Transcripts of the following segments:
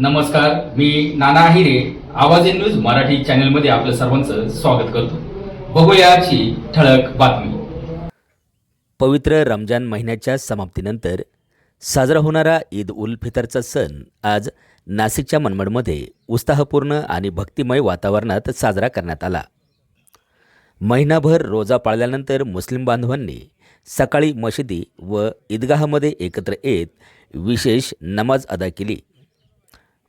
नमस्कार, मी नाना आहिरे. आवाज in news Marathi चॅनलमध्ये आपलं सर्वांचं स्वागत करतो. बघूया आजची ठळक बातमी. पवित्र रमजान महिन्याच्या समाप्तीनंतर साजरा होणारा ईद उल फितरचा सण आज नाशिकच्या मनमाडमध्ये उत्साहपूर्ण आणि भक्तिमय वातावरणात साजरा करण्यात आला. महिनाभर रोजा पाळल्यानंतर मुस्लिम बांधवांनी सकाळी मशिदी व ईदगाहमध्ये एकत्र येत विशेष नमाज अदा केली.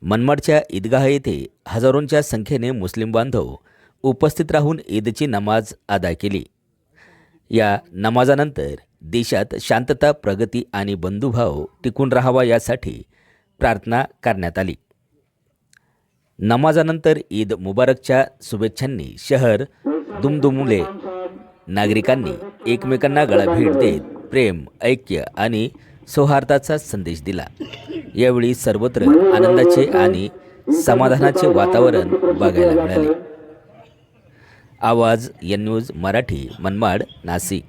मनमाडच्या ईदगाह येथे हजारोंच्या संख्येने मुस्लिम बांधव उपस्थित राहून ईदची नमाज अदा केली. या नमाजानंतर देशात शांतता, प्रगती आणि बंधुभाव टिकून राहावा यासाठी प्रार्थना करण्यात आली. नमाजानंतर ईद मुबारकच्या शुभेच्छांनी शहर दुमदुमले. नागरिकांनी एकमेकांना गळाभेट देत प्रेम, ऐक्य आणि सौहार्दाचा संदेश दिला. यावेळी सर्वत्र आनंदाचे आणि समाधानाचे वातावरण बघायला मिळाले. आवाज एन न्यूज मराठी, मनमाड, नाशिक.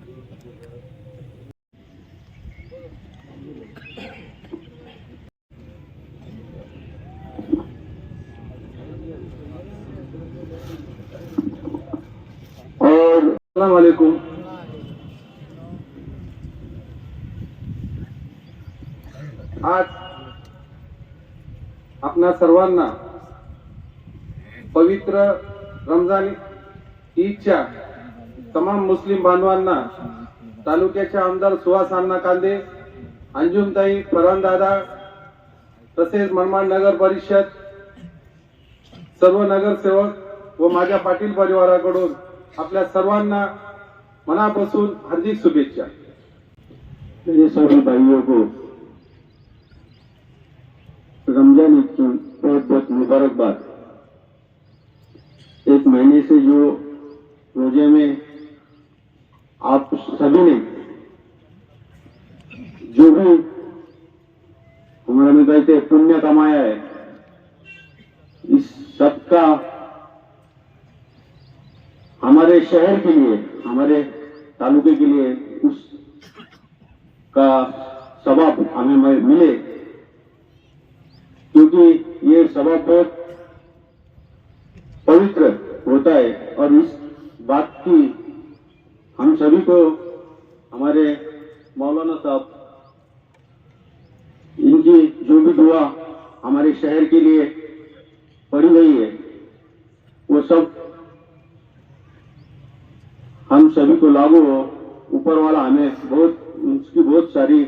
अस्सलाम वालेकुम. आज आपणा सर्वांना पवित्र रमजान ईदच्या तमाम मुस्लिम बांधवांना, तालुक्याच्या आमदार सुहास अण्णा कांदे, अंजुमताई फरांदादा, तसेच मनमाड नगर परिषद सर्व नगरसेवक व माझ्या पाटील परिवाराकडून आपल्या सर्वांना मनापासून हार्दिक शुभेच्छा. मेरे सभी भाइयों को रमजान ईद की बहुत बहुत मुबारकबाद. एक महीने से जो रोजे में आप सभी ने जो भी हमारे में कहते पुण्य कमाया है, इस सबका हमारे शहर के लिए, हमारे तालुके के लिए उस का सवाब हमें मिले, क्योंकि ये सवाब बहुत पवित्र होता है. और इस बात की हम सभी को हमारे मौलाना साहब, इनकी जो भी दुआ हमारे शहर के लिए पड़ी गई है, वो सब हम सभी को लागू हो. ऊपर वाला हमें उसकी बहुत सारी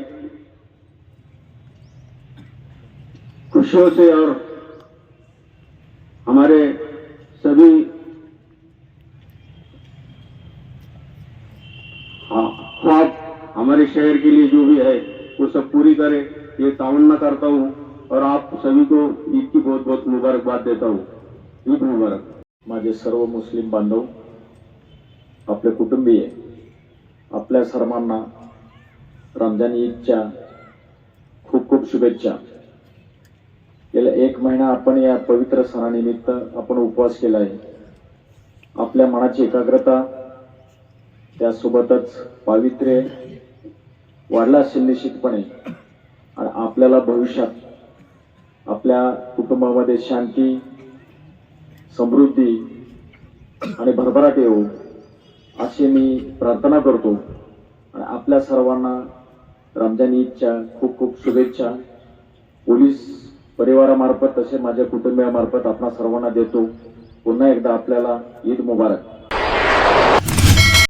खुशियों से और हमारे सभी ख्वाब हमारे शहर के लिए जो भी है वो सब पूरी करे, ये तमन्ना करता हूँ. और आप सभी को ईद की बहुत बहुत मुबारकबाद देता हूँ. ईद मुबारक. माझे सर्व मुस्लिम बांधव, आपले कुटुंबीय, आपल्या सर्वांना रमजान ईदच्या खूप खूप शुभेच्छा. गेल्या 1 महिना आपण या पवित्र सणानिमित्त आपण उपवास केला आहे. आपल्या मनाची एकाग्रता, त्यासोबतच पावित्र्य वाढला असेल निश्चितपणे. आणि आपल्याला भविष्यात आपल्या कुटुंबामध्ये शांती, समृद्धी आणि भरभराट येऊ अशी मी प्रार्थना करतो. आणि आपल्या सर्वांना रमजान ईदच्या खूप खूप शुभेच्छा पोलीस परिवारामार्फत, तसे माझ्या कुटुंबियामार्फत आपणा सर्वांना देतो. पुन्हा एकदा आपल्याला ईद मुबारक.